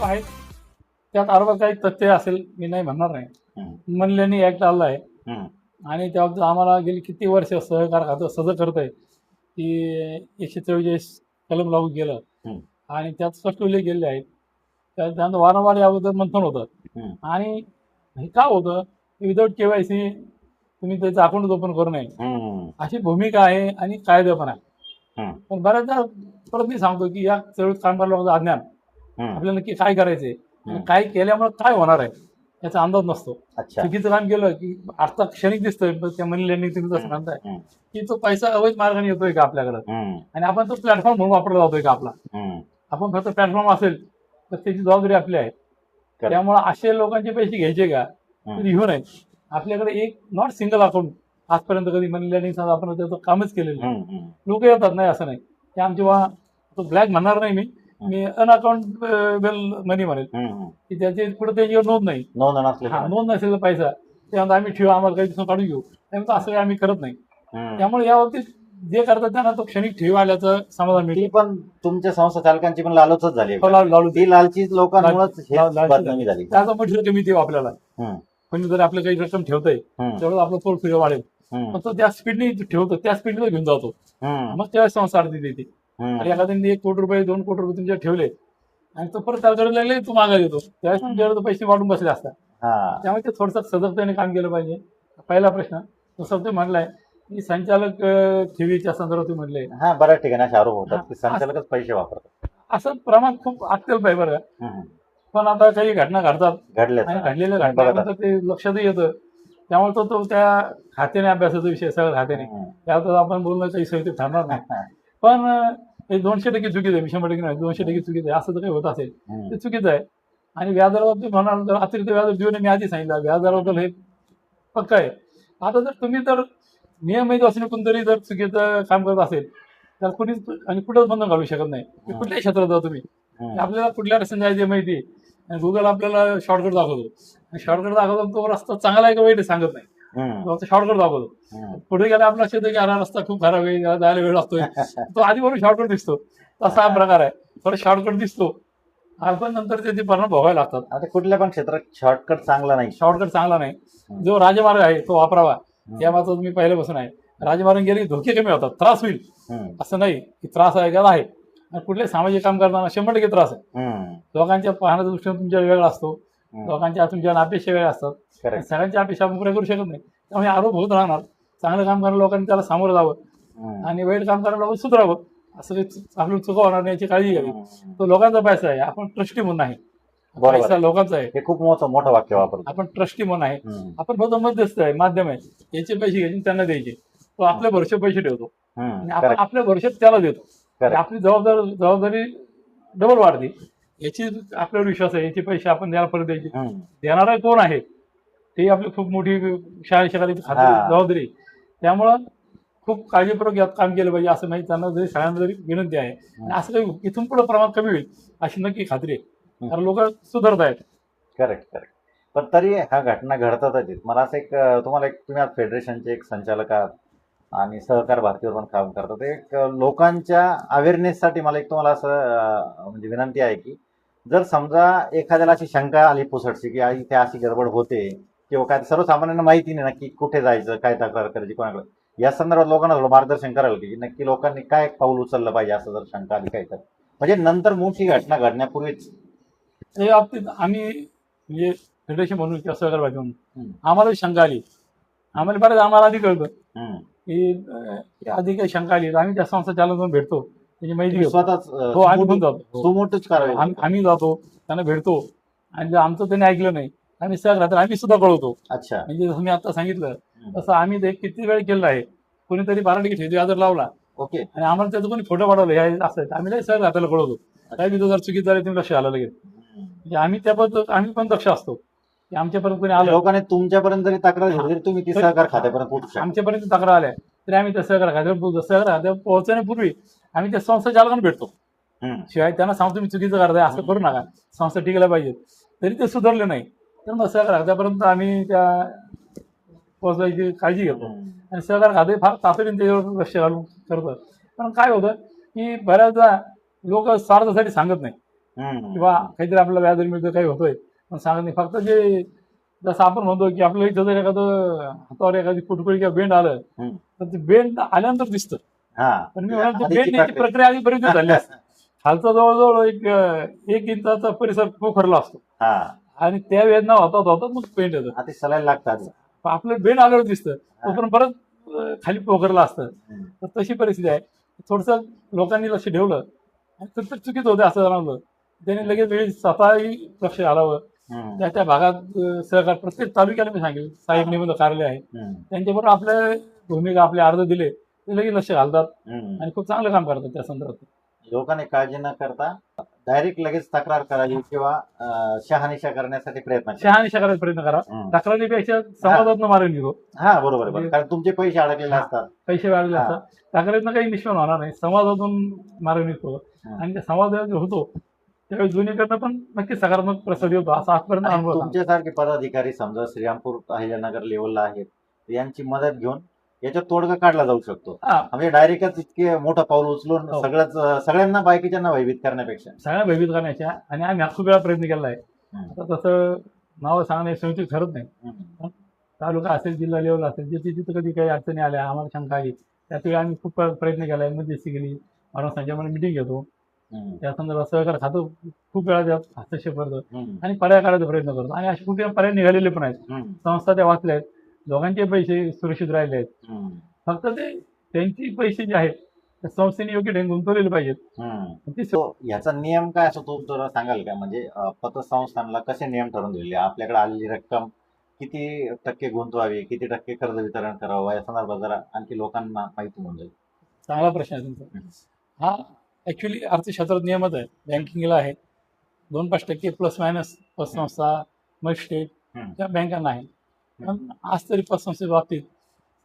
आहेत. त्यात आरोपात काही तथ्य असेल मी नाही म्हणणार नाही. मनलेनी ऍक्ट आला आहे आणि त्याबाबतीत आम्हाला गेली किती वर्ष सहकार खातं सजग करत आहे की 144 कलम लागू केलं आणि त्यात स्पष्ट उल्लेख केलेले आहेत. त्यानंतर वारंवार याबद्दल मंथन होतं आणि हे का होतं विदाऊट केवायसी तुम्ही त्याचं अकाउंट ओपन करू नये अशी भूमिका आहे आणि कायदा पण आहे. पण बऱ्याचदा परत मी सांगतो की या चळवळीत काम करायला लोकांचं अज्ञान, आपल्याला नक्की काय करायचंय आणि काय केल्यामुळे काय होणार आहे याचा अंदाज नसतो. चुकीचं काम केलं की आता क्षणिक दिसतोय त्या मनी लँडिंग तुम्ही जसं म्हणताय की तो पैसा अवैध मार्गाने येतोय का आपल्याकडं आणि आपण तो प्लॅटफॉर्म म्हणून वापरला जातोय का आपला. आपण फक्त प्लॅटफॉर्म असेल तर त्याची जबाबदारी आपली आहे. त्यामुळे असे लोकांचे पैसे घ्यायचे का घेऊ नये. आपल्याकडे एक नॉट सिंगल अकाउंट आजपर्यंत कधी मनी लँडिंग आपण त्याचं कामच केलेलं लोक येतात नाही असं नाही ते आमची तो ब्लॅक म्हणणार नाही मी अनअकाउंटेबल मनी म्हणेल की त्याची पुढे त्याच्यावर नोंद नाही नोंद नसेल पैसा त्यानंतर आम्ही ठेवू आम्हाला काही दिवस काढून घेऊ त्यानंतर असं काही आम्ही करत नाही. त्यामुळे या बाबतीत जे करतात त्यांना तो क्षणिक ठेव आल्याचं समाधान मिळते. पण तुमच्या संस्था चालकांची पण लालूचच झाली लालची लोकांमुळेच झाली. त्याचा मटेरियल कमी देऊ आपल्याला कोणी जर आपलं काही रक्कम ठेवतंय तेवढं आपलं पोर्टफोलिओ वाढेल पण तो त्या स्पीडने ठेवतो त्या स्पीडने घेऊन जातो मग त्यावेळेस संस्था अर्धी देते. आणि एखाद्याने 1 कोटी रुपये 2 कोटी रुपये तुमच्या ठेवले आणि तो परत त्याला गरज लागले तू मागायला येतो त्यावेळेस तुमच्याकडे पैसे वाढून बसले असतात. त्यामुळे ते थोडंसं सजगतेने काम केलं पाहिजे. पहिला प्रश्न तसं तुम्ही म्हणलाय की संचालक ठेवीच्या संदर्भात तुम्ही म्हणले बऱ्याच ठिकाणी असे आरोप होतात की संचालकच पैसे वापरतात असं प्रमाण खूप अत्यल्प आहे बरं. पण आता काही घटना घडतात आणि घडलेल्या घटना ते लक्षातही येतं त्यामुळे तो त्या खात्याने अभ्यासाचा विषय सगळ्या खात्याने त्यात आपण बोलणं काही सहित ठरणार नाही. पण हे 200% चुकीचं आहे 100% नाही 200% चुकीचं आहे असं तर काही होत असेल ते चुकीचं आहे. आणि व्याजाबाबतीत म्हणाल तर अतिरिक्त व्याज देऊ नये मी आधी सांगितलं व्याजाबद्दल हे पक्का आहे. आता जर तुम्ही तर नियमित असणे कोणतरी जर चुकीचं काम करत असेल तर कुणीच आणि कुठंच बंधन घालू शकत नाही. कुठल्याही क्षेत्रात जा तुम्ही आपल्याला कुठल्या रस्त्याने जायचे माहिती आणि गुगल आपल्याला शॉर्टकट दाखवतो आणि शॉर्टकट दाखवतो तो रस्ता चांगला आहे का वाईट सांगत नाही शॉर्टकट दाखवतो. पुढे गेला आपला लक्षात की हा रस्ता खूप खराब आहे जायला वेळ लागतोय तो आधी वरून शॉर्टकट दिसतो तसा हा प्रकार आहे. थोडा शॉर्टकट दिसतो पण नंतर त्याचे परिणाम भोगावे लागतात. आता कुठल्या पण क्षेत्रात शॉर्टकट चांगला नाही. जो राजमार्ग आहे तो वापरावा या मात्र तुम्ही पहिल्यापासून आहे. राजमार्ग गेले धोके कमी होतात त्रास होईल असं नाही की त्रास आहे का आहे. कुठले सामाजिक काम करताना 100% त्रास आहे. लोकांच्या पाहण्याचा दृष्टिकोन तुमच्या वेगळा असतो लोकांच्या तुमच्या अपेक्षा वेगळ्या असतात सगळ्यांच्या अपेक्षा आपण पुऱ्या करू शकत नाही. त्यामुळे आरोप होत राहणार. चांगलं काम करणाऱ्या लोकांनी त्याला सामोरं जावं आणि वाईट काम करणाऱ्या लोकांनी सुधारावं असं काही आपल्याला चुका होणार नाही याची काळजी घ्यावी. तो लोकांचा पैसा आहे आपण ट्रस्टी म्हणून आहे पैसा लोकांचा आहे. हे खूप मोठं वाक्य वापरतो आपण ट्रस्टी म्हणून आहे आपण फक्त मध्यस्थ आहे माध्यम आहे. याचे पैसे घ्यायचे त्यांना द्यायचे तो आपल्या भरोश्यावर पैसे ठेवतो आणि आपण आपल्या भरोश्यात त्याला देतो. आपली जबाबदारी डबल वाढते याची आपल्यावर विश्वास आहे. याचे पैसे आपण द्यायला परत द्यायचे देणारा कोण आहे ते आपली खूप मोठी शाळेच्या जबाबदारी. त्यामुळं खूप काळजीपूर्वक यात काम केलं पाहिजे असं नाही. त्यांना जरी सगळ्यांना जरी विनंती आहे आणि असं काही इथून पुढे प्रमाण कमी होईल अशी नक्की खात्री आहे कारण लोक सुधारत आहेत. करेक्ट. पण तरी ह्या घटना घडतातच. मला असं तुम्हाला तुम्ही आज फेडरेशनचे एक संचालक आहात आणि सहकार भारतीवर पण काम करतात. एक लोकांच्या अवेअरनेससाठी मला तुम्हाला असं म्हणजे विनंती आहे की जर समजा एखाद्याला अशी शंका आली पुसटची की इथे अशी गडबड होते किंवा काय सर्वसामान्यांना माहिती नाही नक्की कुठे जायचं काय तक्रार करायची कोणाकडे या संदर्भात लोकांना थोडं मार्गदर्शन कराल की नक्की लोकांनी काय पाऊल उचललं पाहिजे असं जर शंका आली काय तर म्हणजे नंतर मोठी घटना घडण्यापूर्वीच हे बाबतीत आम्ही म्हणजे फेडरेशन म्हणून किंवा सहकार भारती म्हणून आम्हाला शंका आली आम्हाला आधी कळतं की आधी काही शंका आली आम्ही त्या संस्था चालक भेटतो त्याची माहिती स्वतःच आम्ही पण जातो आम्ही जातो त्यांना भेटतो आणि जर आमचं त्यांनी ऐकलं नाही आम्ही सहकार आम्ही सुद्धा कळवतो. अच्छा म्हणजे जसं मी आता सांगितलं तसं आम्ही ते किती वेळ केलं आहे. कोणीतरी 12 ठेवी आजार लावला ओके आणि आम्हाला त्याचं कोणी फोटो पाठवलं हे असं आम्ही सहकार हाताला कळवतो काय तिथं जर चुकीचं झालं तुम्ही लक्ष आलं लगेच म्हणजे आम्ही त्याबद्दल आम्ही पण दक्ष असतो की आमच्यापर्यंत कोणी आलं लोकांनी तुमच्यापर्यंत जरी तक्रार झाली तुम्ही ती सहकार खात्यापर्यंत आमच्यापर्यंत तक्रार आल्या तरी आम्ही त्या सहकार खात्यावर पोहोचण्यापूर्वी आम्ही त्या संस्था चालकांना भेटतो. शिवाय त्यांना सांगतो तुम्ही चुकीचं करताय असं करू नका संस्था टिकायला पाहिजे तरी ते सुधारले नाही तर मग सहकार खात्यापर्यंत आम्ही त्या पोहोचायची काळजी घेतो आणि सहकार खाते फार तातडीने त्याच्यावर लक्ष घालून करतात. पण काय होतं की बऱ्याचदा लोक स्वार्थासाठी सांगत नाही किंवा काहीतरी आपल्याला व्याज मिळतं, काही होतोय पण सांगत नाही. फक्त जे जसं आपण म्हणतो की आपल्या इथं जर एखादं हातावर एखादी फुटकुळी किंवा बेंड आलं तर ते बेंड आल्यानंतर दिसतं. पण मी म्हणाल ते बेंड याची प्रक्रिया आधी बरीच झाली असते. खालचा जवळजवळ एक इंचाचा परिसर पोखरला असतो आणि त्या वेदना होतात होतात मग पेंट येतं, सलाईन लागतात. आपलं बेंड आल्यावर दिसतं, तोपर्यंत परत खाली पोखरला असतं. तर तशी परिस्थिती आहे. थोडस लोकांनी लक्ष ठेवलं आणि तर चुकीच होते असं जाणवलं, त्याने लगेच वेळी स्वतःही लक्ष घालावं. त्या त्या भागात सहकार प्रत्येक तालुक्याला मी सांगेल सहाय्यक निबंध कार्यालय आहे, त्यांच्याबरोबर आपल्या भूमिका आपले अर्ज दिले ते लगेच लक्ष घालतात आणि खूप चांगलं काम करतात त्या संदर्भात. लोकांनी काळजी न करता डायरेक्ट लगेच तक्रार करावी किंवा शहानिशा करण्यासाठी शहानिशा करायचा प्रयत्न करा. तक्रारीपेक्षा संवादातून मार्ग निघतो. बरोबर आहे, कारण तुमचे पैसे अडकलेले असतात, पैसे अडकलेले असतात. तक्रारीतनं काही निष्पन्न होणार नाही, संवादातून मार्ग निघतो आणि त्या संवाद होतो त्यावेळी जुनीकडनं पण नक्की सकारात्मक प्रसाद होतो असा आजपर्यंत अनुभव. तुमच्यासारखे पदाधिकारी समजा श्रीरामपूर अहिल्यानगर लेवलला आहेत, यांची मदत घेऊन याच्यात तोडगा काढला जाऊ शकतो. म्हणजे डायरेक्टच इतके मोठं पाऊल उचलून सगळ्यांना बाकीच्यांना भयभीत करण्यापेक्षा सगळ्या भयभीत करण्याच्या, आणि आम्ही खूप वेळा प्रयत्न केला आहे. आता तसं नाव सांगणे संयुक्त ठरत नाही. तालुका असेल, जिल्हा लेवल असेल, जिथं कधी काही अडचणी आल्या आम्हाला शंका आली त्यावेळी आम्ही खूप प्रयत्न केला आहे, मध्यस्थी केली, माणूस संचामध्ये मिटिंग घेतो, त्या संदर्भात सहकार खातं खूप वेळा त्यात हस्तक्षेप करतो आणि पर्याय काढायचा प्रयत्न करतो. आणि असे खूप पर्याय निघालेले पण आहेत. संस्था त्या वाचल्या आहेत, दोघांचे पैसे सुरक्षित राहिले आहेत. फक्त ते त्यांचे पैसे जे आहेत त्या संस्थेने योग्य ढंग गुंतवलेले पाहिजेत. याचा नियम काय असतो तो जरा सांगाल का? म्हणजे पतसंस्थांना कसे नियम ठरवून दिलेले, आपल्याकडे आलेली रक्कम किती टक्के गुंतवावी, किती टक्के कर्ज वितरण करावं, या संदर्भात जरा आणखी लोकांना माहिती होऊन जाईल. चांगला प्रश्न आहे तुमचा. हा ऍक्च्युली अर्थशास्त्रात नियमच आहे, बँकिंगला आहे 2-5% प्लस मायनस पतसंस्था, मर्चंट त्या बँकांना आहे. पण आज तरी पतसंस्थेच्या बाबतीत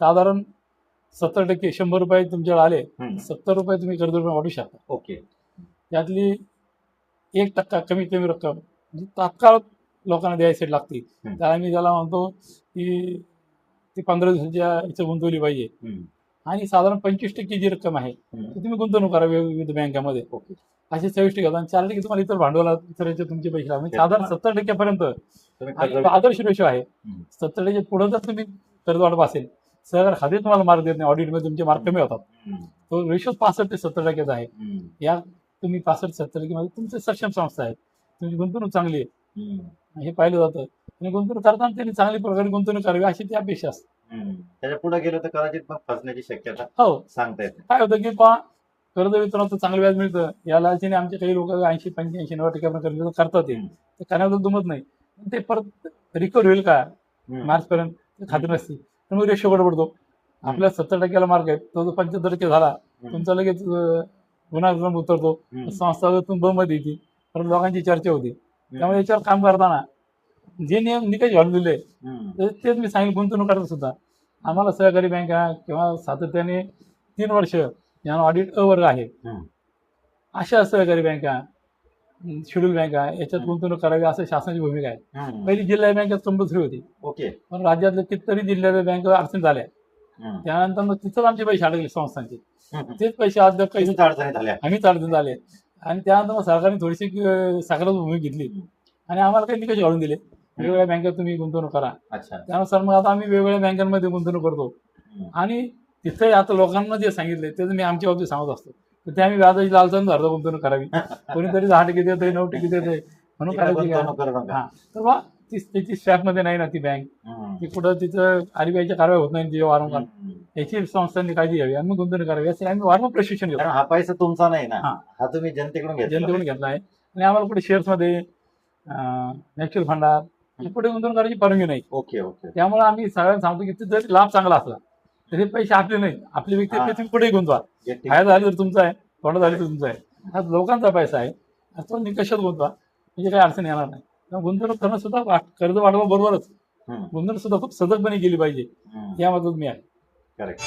साधारण 70%, 100 रुपये तुमच्याकडे आले 70 रुपये तुम्ही कर्ज वाढू शकता. ओके. त्यातली 1% कमीत कमी रक्कम म्हणजे तात्काळ लोकांना द्यायसाठी लागते. त्याला मी त्याला म्हणतो की ती 15 दिवसाच्या इथं गुंतवली पाहिजे. आणि साधारण 25% जी रक्कम आहे ती तुम्ही गुंतवणूक करा विविध बँकामध्ये. असे 26% घाला आणि 4% तुम्हाला इतर भांडवला इतर तुमचे पैसे लागतात. साधारण 70% पर्यंत आदर्श रेशो आहे. 70% पुढे जर तुम्ही कर्ज वाटप असेल, सहकार खाते तुम्हाला मार्क देत नाही, ऑडिटमध्ये तुमचे मार्क कमी होतात. तो रेशो 65 ते 70% आहे. या तुम्ही 65-70% मध्ये तुमचे सक्षम संस्था आहेत, तुमची गुंतवणूक चांगली आहे हे पाहिलं जातं. आणि गुंतवणूक करताना त्यांनी चांगली प्रकारे गुंतवणूक करावी अशी ती अपेक्षा असते. त्याच्या पुढे गेलं तर कदाचित मग फसण्याची शक्यता सांगता येते. काय होतं की कर्ज वितरणाचं चांगलं व्याज मिळतं या लालचीने आमचे काही लोक 80-85-90% कर्ज करतात, ते करण्याबद्दल दुमत नाही. ते परत रिकवर होईल का मार्चपर्यंत खात्री नसते, त्यामुळे रेशो गडबडतो. आपल्या 70% मार्क आहे, तो जो 75% झाला तुमचा लगेच गुन्हा उतरतो, संस्था तुम्ही मध्ये येते, परत लोकांची चर्चा होती. त्यामुळे याच्यावर काम करताना जे नियम निकष घालून दिले तेच मी सांगेल. गुंतवणूक करता सुद्धा आम्हाला सहकारी बँका किंवा सातत्याने 3 वर्ष ज्यांना ऑडिट अवर्ग आहे अशा सहकारी बँका, शेड्यूल बँका याच्यात गुंतवणूक करावी असं शासनाची भूमिका आहे. पहिली जिल्हा बँकेत कंपल्सरी होती. ओके. पण राज्यातल्या कितीतरी जिल्ह्याच्या बँका अडचण झाल्या, त्यानंतर मग तिथंच आमचे पैसे अडकले संस्थांचे. तेच पैसे आज काही आम्हीच अडचण झाले आणि त्यानंतर मग सरकारने थोडीशी सकारात्मक भूमिका घेतली आणि आम्हाला काही निकष घालून दिले, वेगवेगळ्या बँकेत तुम्ही गुंतवणूक करा. त्यानुसार मग आता आम्ही वेगवेगळ्या बँकांमध्ये गुंतवणूक करतो आणि तिथे आता लोकांना जे सांगितले ते मी आमच्या बाबतीत सांगत असतो. तर ते आम्ही व्याजाची लालचण धरतो गुंतवणूक करावी. कोणीतरी 10% देते, 9% देते म्हणून करायची. हा तर बा त्याची स्टॅफमध्ये नाही ना ती बँक, ती कुठं तिचं RBIच्या कारवाई होत नाही वारंवार, याची संस्थांनी काळजी घ्यावी आणि मग गुंतवणूक करावी. यासाठी आम्ही वारंवार प्रशिक्षण घेतो. हा पैसा तुमचा नाही ना, हा तुम्ही जनतेकडून घेतला आहे आणि आम्हाला कुठे शेअर्समध्ये म्युच्युअल फंडात पुढे गुंतवणूक करायची परवानगी नाही. Okay okay. त्यामुळे आम्ही सगळ्यांना सांगतो की जरी लाभ चांगला असला तरी पैसे आपले नाही, आपले व्यक्ती तुम्ही कुठेही गुंतवा. फायदा झाला तर तुमचा आहे, तोटा झाली तर तुमचा आहे. हा लोकांचा पैसा आहे, तो निकषात गुंतवा म्हणजे काही अडचण येणार नाही. गुंतवणूक करणं सुद्धा कर्ज वाढवा बरोबरच गुंतवणूक सुद्धा खूप सजगपणे केली पाहिजे, या मदत मी आहे. करेक्ट.